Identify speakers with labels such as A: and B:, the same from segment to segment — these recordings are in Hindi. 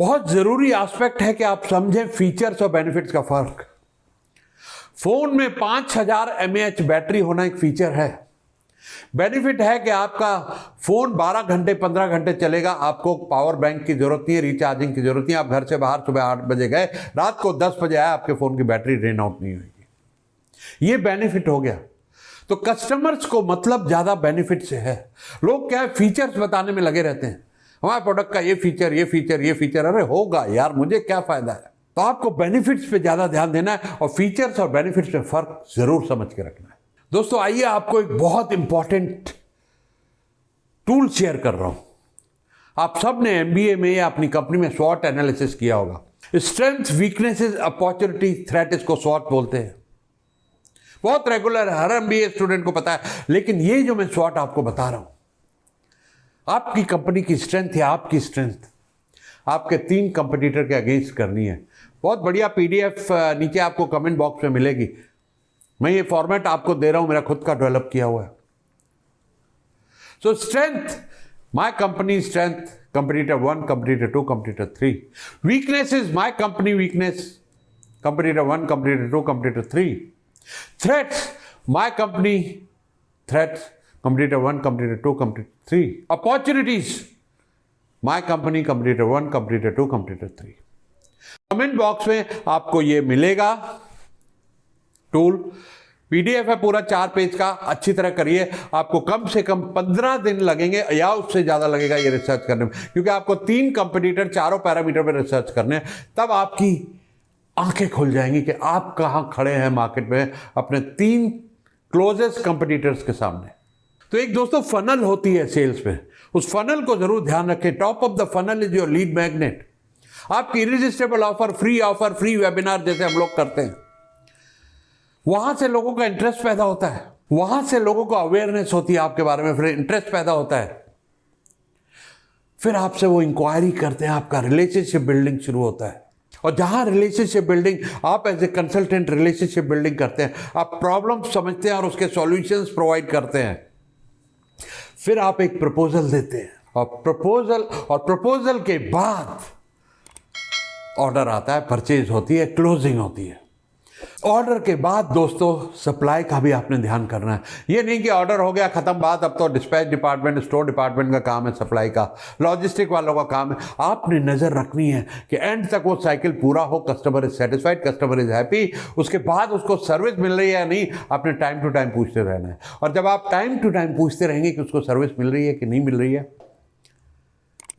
A: बहुत जरूरी एस्पेक्ट है कि आप समझें फीचर्स और बेनिफिट्स का फर्क। फोन में 5000 mAh बैटरी होना एक फीचर है। बेनिफिट है कि आपका फोन 12 घंटे 15 घंटे चलेगा, आपको पावर बैंक की जरूरत नहीं है, रिचार्जिंग की जरूरत नहीं है। आप घर से बाहर सुबह 8 बजे गए, रात को 10 बजे आए, आपके फोन की बैटरी ड्रेन आउट नहीं होगी। ये बेनिफिट हो गया। तो कस्टमर्स को मतलब ज्यादा बेनिफिट से है। लोग क्या है, फीचर्स बताने में लगे रहते हैं, हमारे प्रोडक्ट का ये फीचर ये फीचर ये फीचर। अरे होगा यार, मुझे क्या फायदा है। तो आपको बेनिफिट्स पे ज्यादा ध्यान देना है और फीचर्स और बेनिफिट्स में फर्क जरूर समझ के रखना है। दोस्तों आइए आपको एक बहुत इंपॉर्टेंट टूल शेयर कर रहा हूं। आप सब ने एमबीए में या अपनी कंपनी में स्वॉट एनालिसिस किया होगा। स्ट्रेंथ, वीकनेसेस, अपॉर्चुनिटी, थ्रेट, इसको स्वॉट बोलते हैं। बहुत रेगुलर है, हर एमबीए स्टूडेंट को पता है। लेकिन ये जो मैं स्वॉट आपको बता रहा हूं, आपकी कंपनी की स्ट्रेंथ या आपकी स्ट्रेंथ आपके 3 कंपटीटर के अगेंस्ट करनी है। बहुत बढ़िया पीडीएफ नीचे आपको कमेंट बॉक्स में मिलेगी। मैं ये फॉर्मेट आपको दे रहा हूं, मेरा खुद का डेवलप किया हुआ है। सो strength, my company strength, competitor 1, competitor 2, competitor 3। Weakness is my company weakness, competitor 1, competitor 2, competitor 3। Threats, my company threats, competitor 1, competitor 2, competitor 3। Opportunities, my company, competitor 1, competitor 2, competitor 3। Comment box में आपको ये मिलेगा टूल। पीडीएफ है पूरा 4 पेज का, अच्छी तरह करिए। आपको कम से कम 15 दिन लगेंगे या उससे ज्यादा लगेगा ये रिसर्च करने में, क्योंकि आपको 3 कंपटीटर, चारों पैरामीटर पर रिसर्च करने हैं। तब आपकी आंखें खुल जाएंगी कि आप कहां खड़े हैं मार्केट में अपने 3 क्लोजेस्ट कंपटीटर्स के सामने। तो एक दोस्तों फनल होती है सेल्स में, उस फनल को जरूर ध्यान रखें। Top of the funnel is your lead magnet. आपकी इरिजिस्टिबल ऑफर, फ्री वेबिनार जैसे हम लोग करते हैं, वहां से लोगों का इंटरेस्ट पैदा होता है, वहां से लोगों को अवेयरनेस होती है आपके बारे में, फिर इंटरेस्ट पैदा होता है, फिर आपसे वो इंक्वायरी करते हैं, आपका रिलेशनशिप बिल्डिंग शुरू होता है। और जहां रिलेशनशिप बिल्डिंग, आप as a consultant relationship building करते हैं, आप प्रॉब्लम समझते हैं और उसके सॉल्यूशंस प्रोवाइड करते हैं। फिर आप एक प्रपोजल देते हैं और प्रपोजल के बाद ऑर्डर आता है, परचेज होती है, क्लोजिंग होती है। ऑर्डर के बाद दोस्तों सप्लाई का भी आपने ध्यान करना है। ये नहीं कि ऑर्डर हो गया खत्म बात, अब तो डिस्पैच डिपार्टमेंट, स्टोर डिपार्टमेंट का काम है, सप्लाई का, लॉजिस्टिक वालों का काम है। आपने नजर रखनी है कि एंड तक वो साइकिल पूरा हो, customer is satisfied, customer is happy. उसके बाद उसको सर्विस मिल रही है या नहीं, आपने टाइम टू टाइम पूछते रहना है। और जब आप टाइम टू टाइम पूछते रहेंगे कि उसको सर्विस मिल रही है कि नहीं मिल रही है,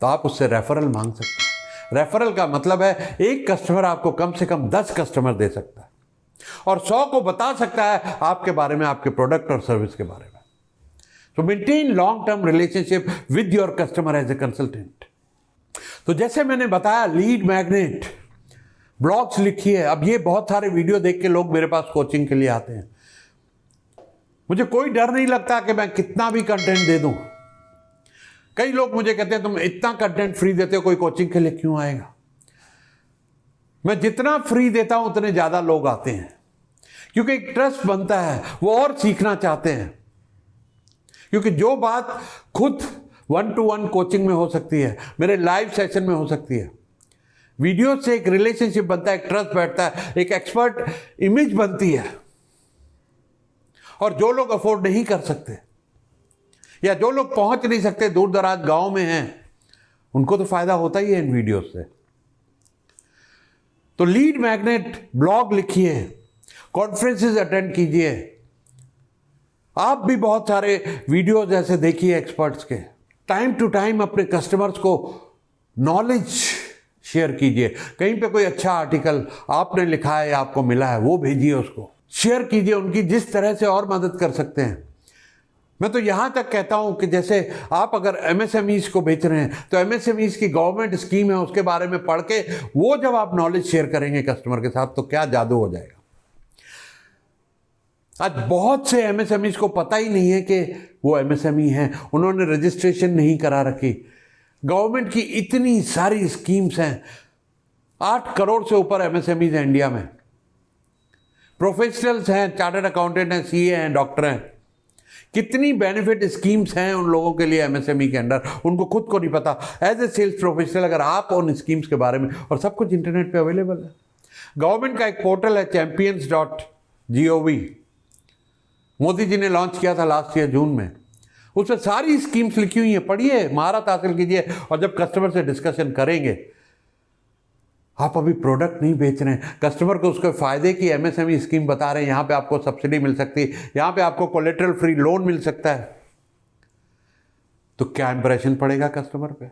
A: तो आप उससे रेफरल मांग सकते हैं। रेफरल का मतलब है एक कस्टमर आपको कम से कम 10 कस्टमर दे सकता है और 100 को बता सकता है आपके बारे में, आपके प्रोडक्ट और सर्विस के बारे में। So maintain long term relationship with your customer as a consultant. तो जैसे मैंने बताया, लीड मैग्नेट, ब्लॉग्स लिखिए। अब ये बहुत सारे वीडियो देख के लोग मेरे पास कोचिंग के लिए आते हैं। मुझे कोई डर नहीं लगता कि मैं कितना भी कंटेंट दे दूं। कई लोग मुझे कहते हैं तुम इतना कंटेंट फ्री देते हो, कोई कोचिंग के लिए क्यों आएगा? मैं जितना फ्री देता हूं उतने ज्यादा लोग आते हैं, क्योंकि एक ट्रस्ट बनता है, वो और सीखना चाहते हैं। क्योंकि जो बात खुद 1-to-1 कोचिंग में हो सकती है, मेरे लाइव सेशन में हो सकती है, वीडियो से एक रिलेशनशिप बनता है, एक ट्रस्ट बैठता है, एक एक्सपर्ट इमेज बनती है। और जो लोग अफोर्ड नहीं कर सकते या जो लोग पहुंच नहीं सकते, दूर दराज गांव में हैं, उनको तो फायदा होता ही है इन वीडियो से। तो लीड मैग्नेट, ब्लॉग लिखिए, कॉन्फ्रेंसेस अटेंड कीजिए। आप भी बहुत सारे वीडियोस ऐसे देखिए एक्सपर्ट्स के। टाइम टू टाइम अपने कस्टमर्स को नॉलेज शेयर कीजिए। कहीं पे कोई अच्छा आर्टिकल आपने लिखा है या आपको मिला है, वो भेजिए, उसको शेयर कीजिए, उनकी जिस तरह से और मदद कर सकते हैं। मैं तो यहां तक कहता हूं कि जैसे आप अगर एमएसएमईज को बेच रहे हैं, तो एमएसएमईज की गवर्नमेंट स्कीम है, उसके बारे में पढ़ के वो जब आप नॉलेज शेयर करेंगे कस्टमर के साथ, तो क्या जादू हो जाएगा। आज बहुत से एमएसएमईज को पता ही नहीं है कि वो एमएसएमई हैं, उन्होंने रजिस्ट्रेशन नहीं करा रखी। गवर्नमेंट की इतनी सारी स्कीम्स हैं, 8 करोड़ से ऊपर एमएसएमईज हैं इंडिया में। प्रोफेशनल्स हैं, चार्टर्ड अकाउंटेंट हैं, सीए हैं, डॉक्टर हैं। कितनी बेनिफिट स्कीम्स हैं उन लोगों के लिए एमएसएमई के अंडर, उनको खुद को नहीं पता। एज ए सेल्स प्रोफेशनल अगर आप उन स्कीम्स के बारे में, और सब कुछ इंटरनेट पे अवेलेबल है। गवर्नमेंट का एक पोर्टल है champions.gov, मोदी जी ने लॉन्च किया था लास्ट ईयर जून में। उसमें सारी स्कीम्स लिखी हुई हैं, पढ़िए, महारत हासिल कीजिए। और जब कस्टमर से डिस्कशन करेंगे, आप अभी प्रोडक्ट नहीं बेच रहे हैं, कस्टमर को उसके फायदे की एमएसएमई स्कीम बता रहे हैं, यहाँ पे आपको सब्सिडी मिल सकती है, यहाँ पे आपको कोलेटरल फ्री लोन मिल सकता है, तो क्या इंप्रेशन पड़ेगा कस्टमर पे?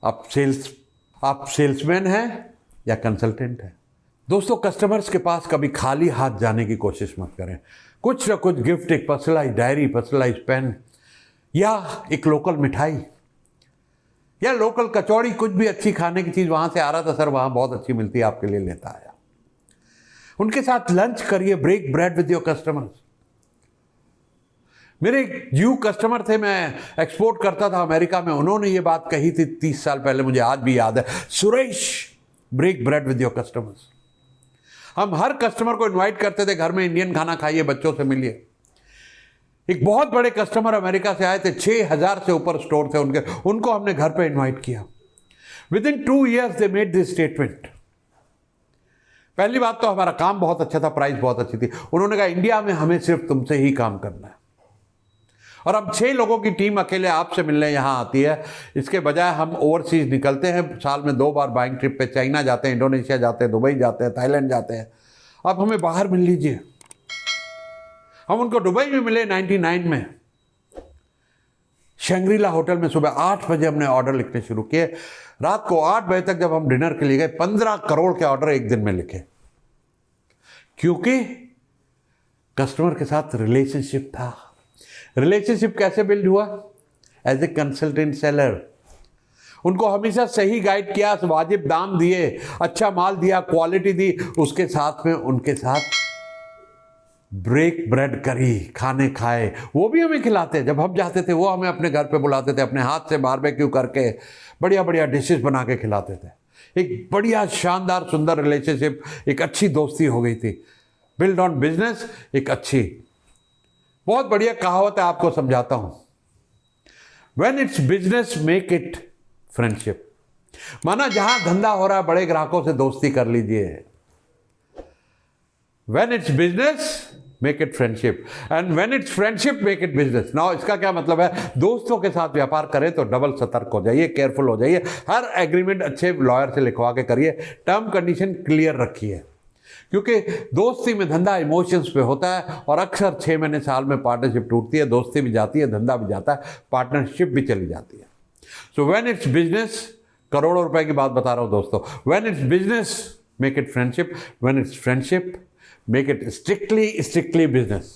A: आप सेल्समैन हैं या कंसल्टेंट हैं? दोस्तों, कस्टमर्स के पास कभी खाली हाथ जाने की कोशिश मत करें। कुछ ना कुछ गिफ्ट, एक पर्सनलाइज डायरी, पर्सनलाइज पेन, या एक लोकल मिठाई या लोकल कचौड़ी, कुछ भी अच्छी खाने की चीज़ वहाँ से आ रहा था सर, वहाँ बहुत अच्छी मिलती है, आपके लिए लेता आया। उनके साथ लंच करिए, break bread with your customers. मेरे एक न्यू कस्टमर थे, मैं एक्सपोर्ट करता था अमेरिका में, उन्होंने ये बात कही थी 30 साल पहले, मुझे आज भी याद है, Suresh break bread with your customers. हम हर कस्टमर को इनवाइट करते थे घर में, इंडियन खाना खाइए, बच्चों से मिलिए। एक बहुत बड़े कस्टमर अमेरिका से आए थे, 6000 से ऊपर स्टोर थे उनके, उनको हमने घर पे इनवाइट किया। Within 2 years they made this statement. पहली बात तो हमारा काम बहुत अच्छा था, प्राइस बहुत अच्छी थी। उन्होंने कहा इंडिया में हमें सिर्फ तुमसे ही काम करना है, और अब 6 लोगों की टीम अकेले आपसे मिलने यहाँ आती है। इसके बजाय हम ओवरसीज निकलते हैं, साल में 2 बार बाइंग ट्रिप पे चाइना जाते हैं, इंडोनेशिया जाते हैं, दुबई जाते हैं, थाईलैंड जाते हैं। आप हमें बाहर मिल लीजिए। हम उनको दुबई में मिले 99 में, शंग्रीला होटल में। सुबह 8 बजे हमने ऑर्डर लिखने शुरू किए, रात को 8 बजे तक जब हम डिनर के लिए गए, 15 करोड़ के ऑर्डर एक दिन में लिखे, क्योंकि कस्टमर के साथ रिलेशनशिप था। रिलेशनशिप कैसे बिल्ड हुआ? As a consultant seller. उनको हमेशा सही गाइड किया, वाजिब दाम दिए, अच्छा माल दिया, क्वालिटी दी, उसके साथ में उनके साथ ब्रेक ब्रेड करी, खाने खाए। वो भी हमें खिलाते, जब हम जाते थे वो हमें अपने घर पे बुलाते थे, अपने हाथ से बारबेक्यू करके बढ़िया बढ़िया डिशेस बना के खिलाते थे। एक बढ़िया शानदार सुंदर रिलेशनशिप, एक अच्छी दोस्ती हो गई थी, बिल्ड ऑन बिजनेस। एक अच्छी, बहुत बढ़िया कहावत है, आपको समझाता हूं। When it's business make it friendship. माना जहां धंधा हो रहा है, बड़े ग्राहकों से दोस्ती कर लीजिए। When it's business, make it friendship, and when it's friendship, make it business. Now इसका क्या मतलब है? दोस्तों के साथ व्यापार करें तो डबल सतर्क हो जाइए, केयरफुल हो जाइए, हर एग्रीमेंट अच्छे लॉयर से लिखवा के करिए, टर्म कंडीशन क्लियर रखिए, क्योंकि दोस्ती में धंधा इमोशंस पे होता है, और अक्सर 6 महीने साल में पार्टनरशिप टूटती है, दोस्ती भी जाती है, धंधा भी जाता है, पार्टनरशिप भी चली जाती है। सो व्हेन इट्स बिजनेस, करोड़ों रुपए की बात बता रहा हूं दोस्तों, when it's business make it friendship, when it's friendship make it strictly business.